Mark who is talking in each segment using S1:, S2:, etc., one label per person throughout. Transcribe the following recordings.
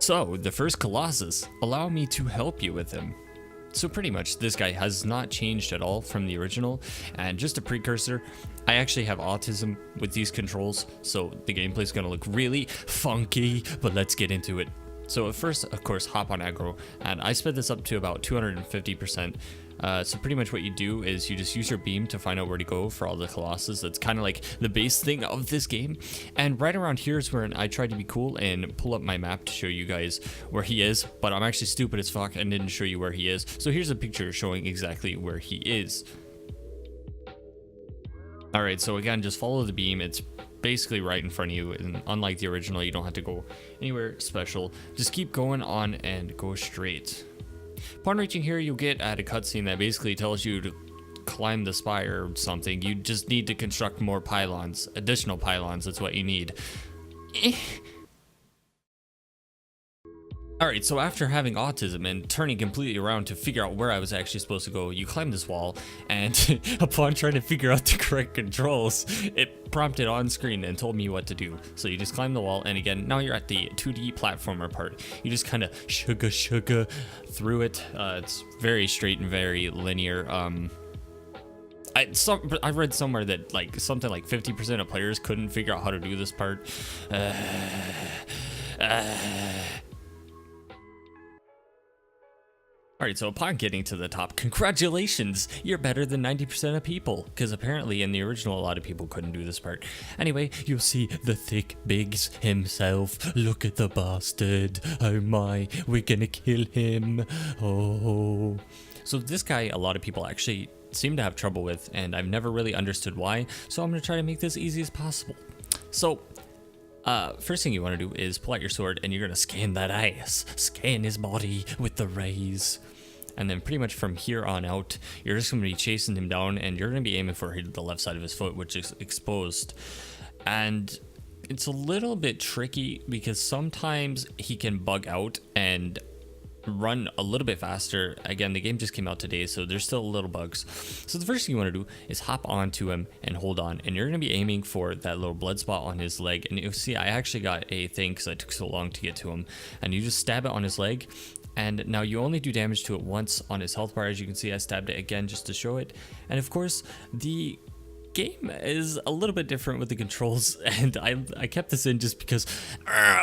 S1: So, the first Colossus, allow me to help you with him. So pretty much this guy has not changed at all from the original, and just a precursor, I actually have autism with these controls, so the gameplay is going to look really funky, but let's get into it. So at first, of course, hop on aggro, and I sped this up to about 250%. So pretty much what you do is you just use your beam to find out where to go for all the Colossus. That's kind of like the base thing of this game. And right around here is where I tried to be cool and pull up my map to show you guys where he is, but I'm actually stupid as fuck and didn't show you where he is. So here's a picture showing exactly where he is. Alright, so again, just follow the beam. It's basically right in front of you, and unlike the original, you don't have to go anywhere special. Just keep going on and go straight. Upon reaching here, you'll get at a cutscene that basically tells you to climb the spire or something. You just need to construct more pylons, additional pylons. That's what you need. Alright, so after having autism and turning completely around to figure out where I was actually supposed to go, you climb this wall, and upon trying to figure out the correct controls, it prompted on screen and told me what to do. So you just climb the wall, and again, now you're at the 2D platformer part. You just kind of sugar through it. It's very straight and very linear. I read somewhere that like something like 50% of players couldn't figure out how to do this part. Alright, so upon getting to the top, congratulations! You're better than 90% of people, because apparently in the original a lot of people couldn't do this part. Anyway, you'll see the thick bigs himself. Look at the bastard. Oh my, we're gonna kill him. Oh. So this guy, a lot of people actually seem to have trouble with, and I've never really understood why, so I'm gonna try to make this easy as possible. So, first thing you want to do is pull out your sword, and you're gonna scan that ass. Scan his body with the rays. And then pretty much from here on out, you're just going to be chasing him down, and you're going to be aiming for the left side of his foot, which is exposed. And it's a little bit tricky because sometimes he can bug out and run a little bit faster. Again, the game just came out today, so there's still little bugs. So the first thing you want to do is hop onto him and hold on, and you're going to be aiming for that little blood spot on his leg. And you'll see I actually got a thing because I took so long to get to him, and you just stab it on his leg. And now you only do damage to it once on his health bar. As you can see, I stabbed it again just to show it. And of course, the game is a little bit different with the controls, and I kept this in just because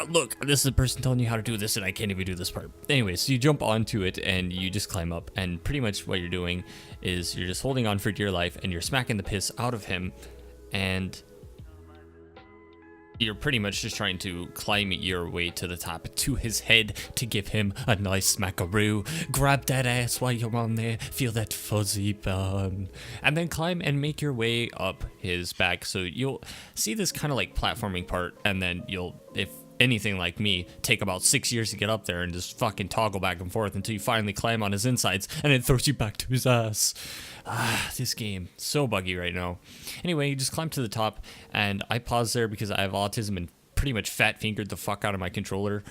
S1: look, this is the person telling you how to do this and I can't even do this part. Anyway, so you jump onto it and you just climb up, and pretty much what you're doing is you're just holding on for dear life and you're smacking the piss out of him, and you're pretty much just trying to climb your way to the top to his head to give him a nice smackaroo. Grab that ass while you're on there, feel that fuzzy bun, and then climb and make your way up his back. So you'll see this kind of like platforming part, and then you'll, if anything like me, take about 6 years to get up there and just fucking toggle back and forth until you finally climb on his insides, and it throws you back to his ass. This game, so buggy right now. Anyway, you just climb to the top, and I paused there because I have autism and pretty much fat fingered the fuck out of my controller.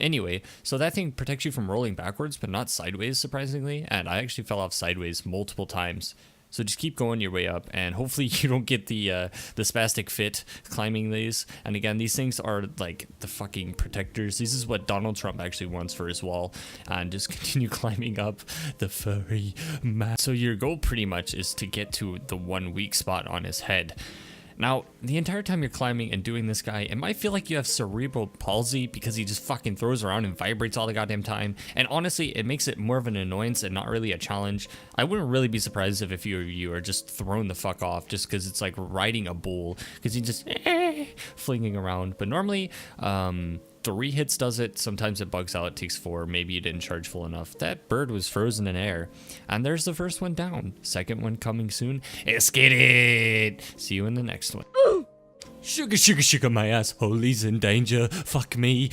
S1: Anyway, so that thing protects you from rolling backwards, but not sideways, surprisingly, and I actually fell off sideways multiple times. So just keep going your way up, and hopefully you don't get the spastic fit climbing these. And again, these things are like the fucking protectors. This is what Donald Trump actually wants for his wall. And just continue climbing up the furry man. So your goal pretty much is to get to the one weak spot on his head. Now, the entire time you're climbing and doing this guy, it might feel like you have cerebral palsy because he just fucking throws around and vibrates all the goddamn time. And honestly, it makes it more of an annoyance and not really a challenge. I wouldn't really be surprised if a few of you are just thrown the fuck off just because it's like riding a bull, because he just flinging around. But normally, 3 hits does it. Sometimes it bugs out. It takes 4. Maybe you didn't charge full enough. That bird was frozen in air. And there's the first one down. Second one coming soon. Let's get it. See you in the next one. Sugar, my asshole's in danger. Fuck me.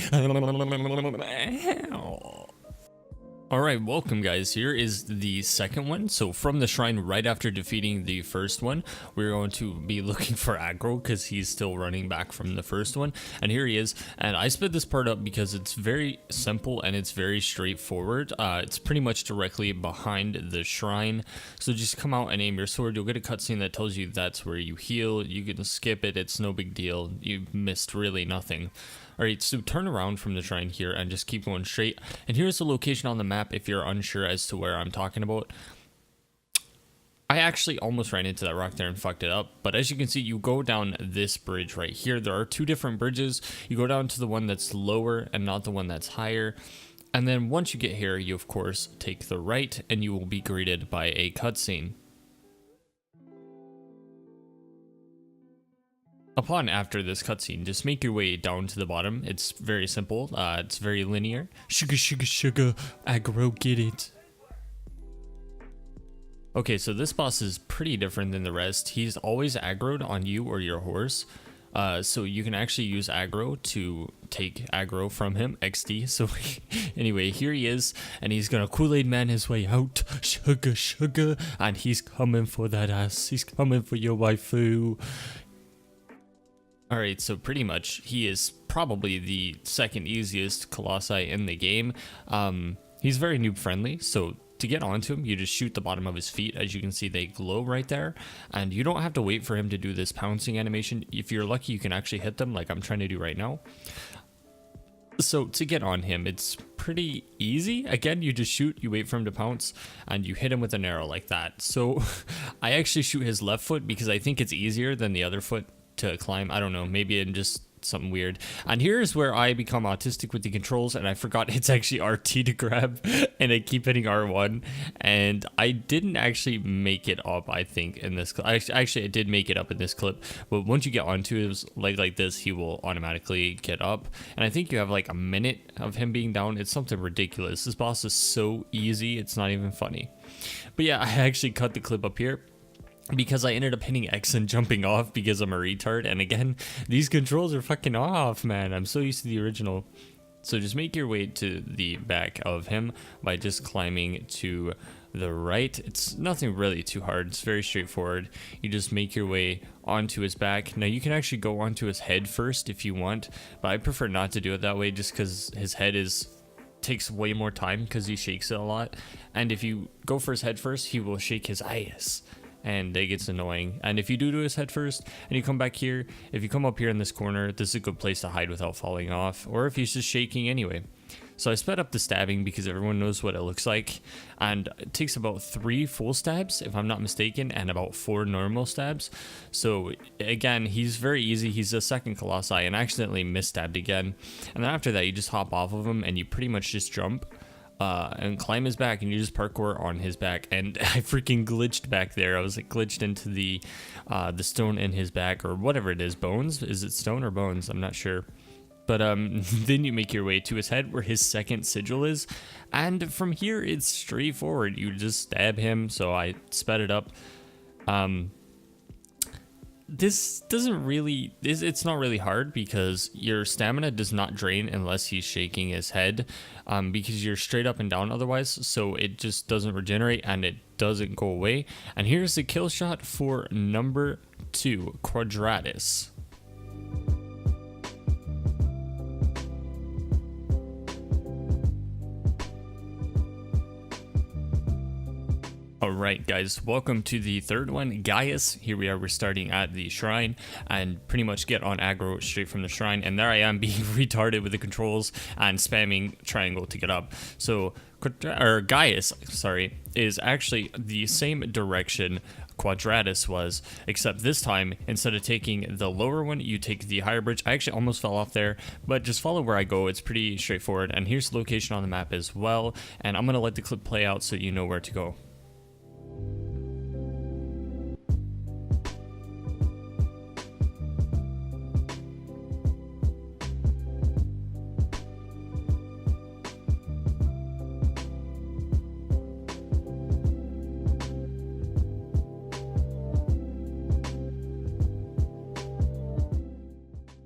S1: Alright, welcome guys. Here is the second one. So from the shrine right after defeating the first one, we're going to be looking for aggro because he's still running back from the first one. And here he is. And I sped this part up because it's very simple and it's very straightforward. It's pretty much directly behind the shrine. So just come out and aim your sword. You'll get a cutscene that tells you that's where you heal. You can skip it. It's no big deal. You missed really nothing. Alright, so turn around from the shrine here and just keep going straight. And here's the location on the map if you're unsure as to where I'm talking about. I actually almost ran into that rock there and fucked it up, but as you can see, you go down this bridge right here. There are two different bridges. You go down to the one that's lower and not the one that's higher. And then once you get here, you of course take the right and you will be greeted by a cutscene. Upon after this cutscene, just make your way down to the bottom. It's very simple. It's very linear. Sugar, sugar, sugar, aggro, get it. Okay, so this boss is pretty different than the rest. He's always aggroed on you or your horse. So you can actually use aggro to take aggro from him, XD. So anyway, here he is, and he's gonna Kool-Aid man his way out. Sugar, sugar, and he's coming for that ass. He's coming for your waifu. Alright, so pretty much he is probably the second easiest Colossi in the game. He's very noob friendly, so to get onto him, you just shoot the bottom of his feet. As you can see, they glow right there, and you don't have to wait for him to do this pouncing animation. If you're lucky, you can actually hit them like I'm trying to do right now. So to get on him, it's pretty easy. Again, you just shoot, you wait for him to pounce, and you hit him with an arrow like that. So I actually shoot his left foot because I think it's easier than the other foot to climb. I don't know, maybe I'm just something weird. And here's where I become autistic with the controls, and I forgot it's actually RT to grab, and I keep hitting R1, and I didn't actually make it up, I think, in this clip. Actually, I did make it up in this clip, but once you get onto his leg like this, he will automatically get up, and I think you have like a minute of him being down. It's something ridiculous. This boss is so easy, it's not even funny. But yeah, I actually cut the clip up here because I ended up hitting X and jumping off because I'm a retard. And again, these controls are fucking off, man. I'm so used to the original. So just make your way to the back of him by just climbing to the right. It's nothing really too hard. It's very straightforward. You just make your way onto his back. Now you can actually go onto his head first if you want, but I prefer not to do it that way just because his head takes way more time because he shakes it a lot. And if you go for his head first, he will shake his eyes, and it gets annoying. And if you do his head first and you come back here, if you come up here in this corner, this is a good place to hide without falling off, or if he's just shaking anyway. So I sped up the stabbing because everyone knows what it looks like, and it takes about 3 full stabs if I'm not mistaken, and about 4 normal stabs. So again, he's very easy. He's a second Colossi, and I accidentally misstabbed again. And then after that, you just hop off of him and you pretty much just jump and climb his back, and you just parkour on his back. And I freaking glitched back there. I was like glitched into the stone in his back, or whatever it is. Bones? Is it stone or bones? I'm not sure. But then you make your way to his head where his second sigil is, and from here it's straightforward. You just stab him. So I sped it up. This doesn't really, it's not really hard because your stamina does not drain unless he's shaking his head, because you're straight up and down otherwise, so it just doesn't regenerate and it doesn't go away. And here's the kill shot for number 2, Quadratus. Alright guys, welcome to the third one, Gaius. Here we are, we're starting at the shrine and pretty much get on aggro straight from the shrine, and there I am being retarded with the controls and spamming triangle to get up. So Gaius, sorry, is actually the same direction Quadratus was, except this time instead of taking the lower one, you take the higher bridge. I actually almost fell off there, but just follow where I go. It's pretty straightforward, and here's the location on the map as well, and I'm gonna let the clip play out so you know where to go.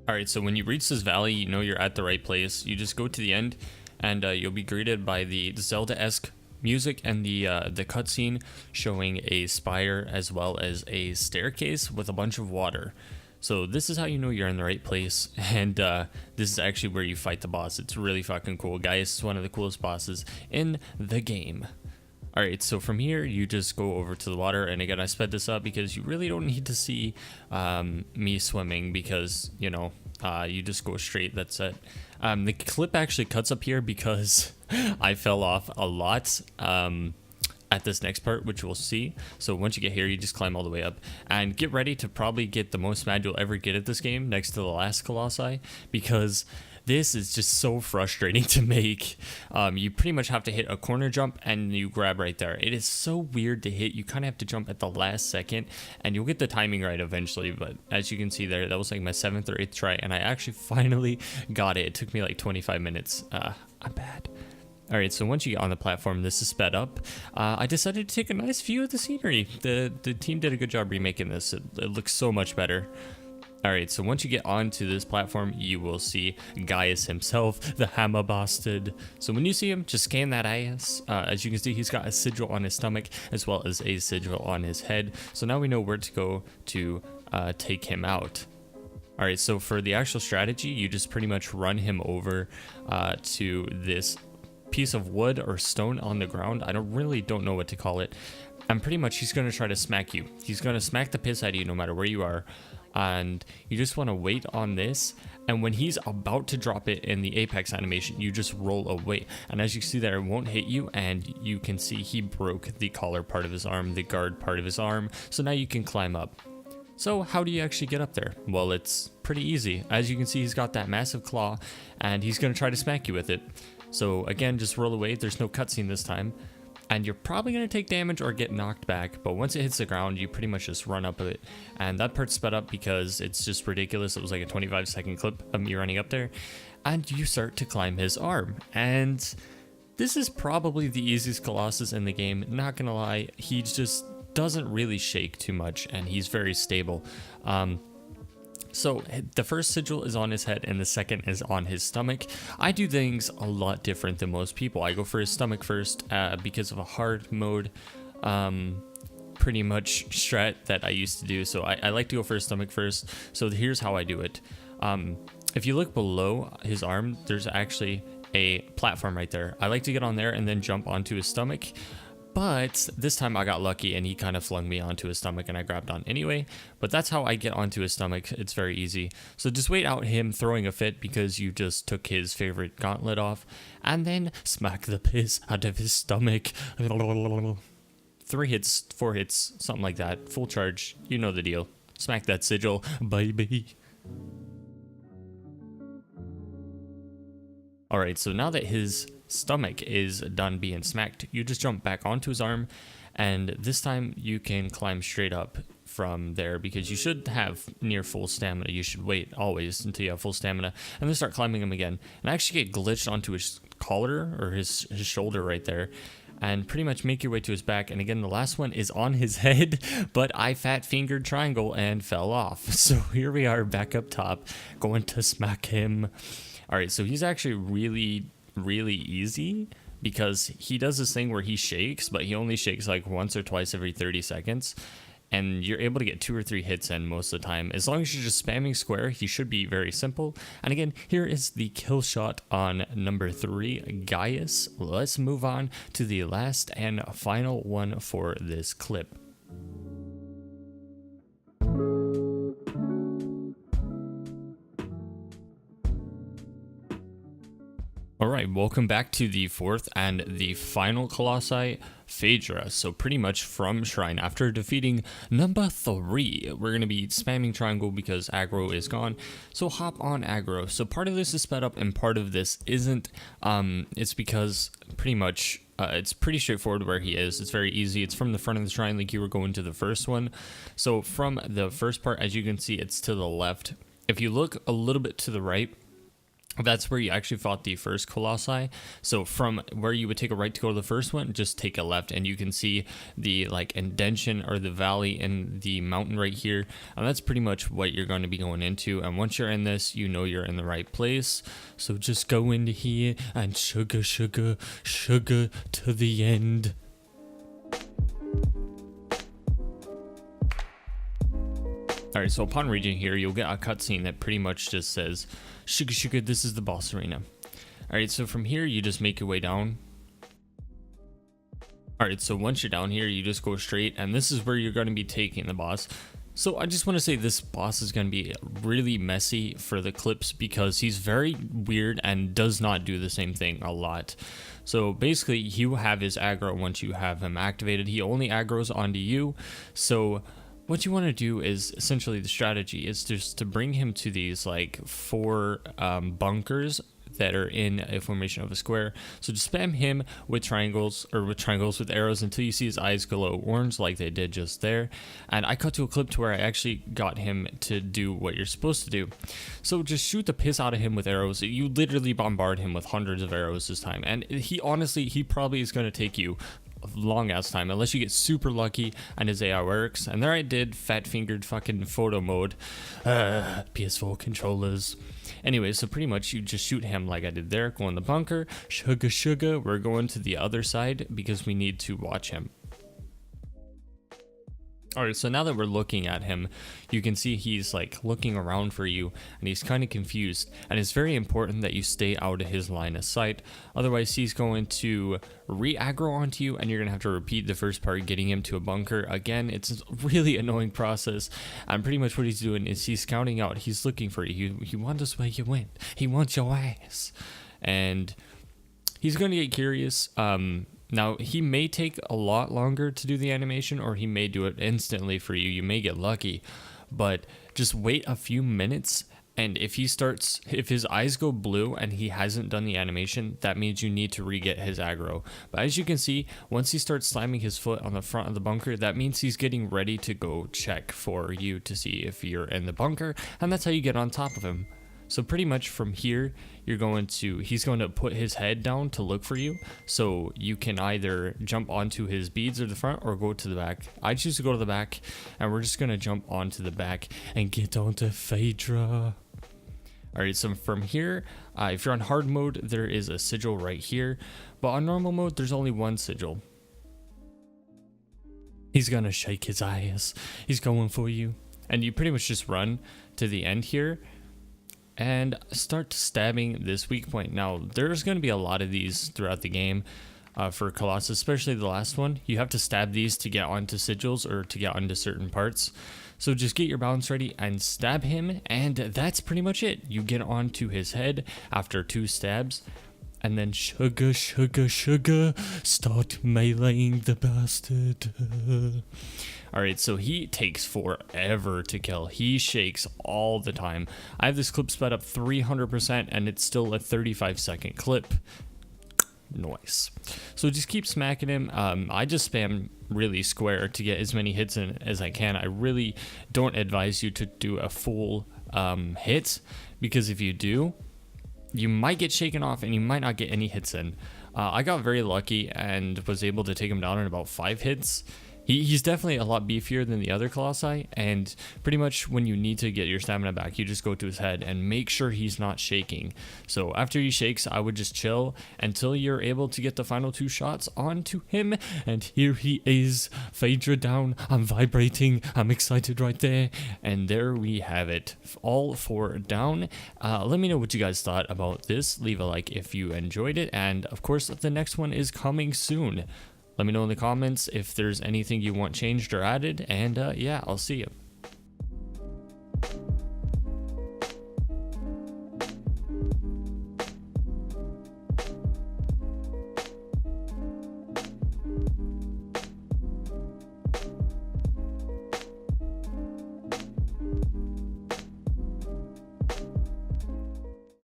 S1: Alright, so when you reach this valley, you know you're at the right place. You just go to the end, and you'll be greeted by the Zelda-esque music and the cutscene showing a spire as well as a staircase with a bunch of water. So this is how you know you're in the right place, and this is actually where you fight the boss. It's really fucking cool. Gaius is one of the coolest bosses in the game. Alright, so from here, you just go over to the water, and again, I sped this up because you really don't need to see me swimming because, you know, You just go straight, that's it. The clip actually cuts up here because I fell off a lot at this next part, which we'll see. So once you get here, you just climb all the way up and get ready to probably get the most mad you'll ever get at this game next to the last Colossi, because this is just so frustrating to make. You pretty much have to hit a corner jump and you grab right there. It is so weird to hit. You kind of have to jump at the last second and you'll get the timing right eventually. But as you can see there, that was like my 7th or 8th try and I actually finally got it. It took me like 25 minutes. I'm bad. Alright, so once you get on the platform, this is sped up. I decided to take a nice view of the scenery. The team did a good job remaking this. It looks so much better. Alright, so once you get onto this platform, you will see Gaius himself, the hammer bastard. So when you see him, just scan that ass. As you can see, he's got a sigil on his stomach, as well as a sigil on his head. So now we know where to go to take him out. Alright, so for the actual strategy, you just pretty much run him over to this piece of wood or stone on the ground. I don't know what to call it. And pretty much he's going to try to smack you. He's going to smack the piss out of you no matter where you are. And you just want to wait on this, and when he's about to drop it in the apex animation, you just roll away, and as you see there, it won't hit you, and you can see he broke the collar part of his arm, the guard part of his arm, so now you can climb up. So how do you actually get up there? Well, it's pretty easy. As you can see, he's got that massive claw and he's going to try to smack you with it. So again, just roll away. There's no cutscene this time. And you're probably going to take damage or get knocked back, but once it hits the ground, you pretty much just run up it. And that part's sped up because it's just ridiculous. It was like a 25-second clip of me running up there. And you start to climb his arm. And this is probably the easiest Colossus in the game. Not going to lie, he just doesn't really shake too much, and he's very stable. So the first sigil is on his head and the second is on his stomach. I do things a lot different than most people. I go for his stomach first because of a hard mode pretty much strat that I used to do. So I like to go for his stomach first. So here's how I do it. If you look below his arm, there's actually a platform right there. I like to get on there and then jump onto his stomach. But this time I got lucky and he kind of flung me onto his stomach and I grabbed on anyway. But that's how I get onto his stomach. It's very easy. So just wait out him throwing a fit because you just took his favorite gauntlet off. And then smack the piss out of his stomach. 3 hits, 4 hits, something like that. Full charge. You know the deal. Smack that sigil, baby. Alright, so now that his stomach is done being smacked, you just jump back onto his arm, and this time you can climb straight up from there because you should have near full stamina. You should wait always until you have full stamina and then start climbing him again. And I actually get glitched onto his collar or his shoulder right there, and pretty much make your way to his back. And again, the last one is on his head, but I fat fingered triangle and fell off. So here we are back up top going to smack him. Alright, so he's actually really easy because he does this thing where he shakes, but he only shakes like once or twice every 30 seconds, and you're able to get 2 or 3 hits in most of the time. As long as you're just spamming square, he should be very simple. And again, here is the kill shot on number 3, Gaius. Let's move on to the last and final one for this clip. Alright, welcome back to the 4th and the final Colossi, Phaedra. So pretty much from Shrine, after defeating number 3, we're going to be spamming triangle because aggro is gone. So hop on aggro. So part of this is sped up and part of this isn't. It's because pretty much it's pretty straightforward where he is. It's very easy. It's from the front of the shrine like you were going to the first one. So from the first part, as you can see, it's to the left. If you look a little bit to the right, that's where you actually fought the first Colossi. So from where you would take a right to go to the first one, just take a left, and you can see the like indention or the valley in the mountain right here, and that's pretty much what you're going to be going into. And once you're in this, you know you're in the right place. So just go into here and sugar to the end. Alright, so upon reaching here, you'll get a cutscene that pretty much just says, Sugar, this is the boss arena. Alright, so from here, you just make your way down. Alright, so once you're down here, you just go straight, and this is where you're going to be taking the boss. So I just want to say this boss is going to be really messy for the clips because he's very weird and does not do the same thing a lot. So basically he will have his aggro once you have him activated. He only aggroes onto you. So what you want to do is essentially the strategy is just to bring him to these like 4 bunkers that are in a formation of a square. So just spam him with triangles with arrows until you see his eyes glow orange like they did just there. And I cut to a clip to where I actually got him to do what you're supposed to do. So just shoot the piss out of him with arrows. You literally bombard him with hundreds of arrows this time, and he probably is going to take you long ass time unless you get super lucky and his AI works. And there I did, fat fingered fucking photo mode. PS4 controllers. Anyway, so pretty much you just shoot him like I did there, go in the bunker, sugar, we're going to the other side because we need to watch him. Alright, so now that we're looking at him, you can see he's like looking around for you and he's kind of confused, and it's very important that you stay out of his line of sight, otherwise he's going to re-aggro onto you and you're going to have to repeat the first part getting him to a bunker. Again, it's a really annoying process, and pretty much what he's doing is he's scouting out, he's looking for you, he wants where you went, he wants your ass, and he's going to get curious. Now, he may take a lot longer to do the animation, or he may do it instantly for you. You may get lucky, but just wait a few minutes, and if his eyes go blue and he hasn't done the animation, that means you need to re-get his aggro. But as you can see, once he starts slamming his foot on the front of the bunker, that means he's getting ready to go check for you to see if you're in the bunker, and that's how you get on top of him. So pretty much from here, he's going to put his head down to look for you. So you can either jump onto his beads or the front or go to the back. I choose to go to the back, and we're just going to jump onto the back and get onto Phaedra. Alright, so from here, if you're on hard mode, there is a sigil right here. But on normal mode, there's only one sigil. He's going to shake his eyes. He's going for you. And you pretty much just run to the end here and start stabbing this weak point. Now, there's going to be a lot of these throughout the game for Colossus, especially the last one. You have to stab these to get onto sigils or to get onto certain parts. So just get your balance ready and stab him, and that's pretty much it. You get onto his head after 2 stabs, and then sugar, start meleeing the bastard. Alright, so he takes forever to kill. He shakes all the time. I have this clip sped up 300% and it's still a 35-second clip. Nice. So just keep smacking him. I just spam really square to get as many hits in as I can. I really don't advise you to do a full hit, because if you do, you might get shaken off and you might not get any hits in. I got very lucky and was able to take him down in about 5 hits. He's definitely a lot beefier than the other Colossi, and pretty much when you need to get your stamina back, you just go to his head and make sure he's not shaking. So after he shakes, I would just chill until you're able to get the final 2 shots onto him. And here he is, Phaedra down. I'm vibrating. I'm excited right there. And there we have it. All 4 down. Let me know what you guys thought about this. Leave a like if you enjoyed it. And of course, the next one is coming soon. Let me know in the comments if there's anything you want changed or added, and yeah, I'll see you.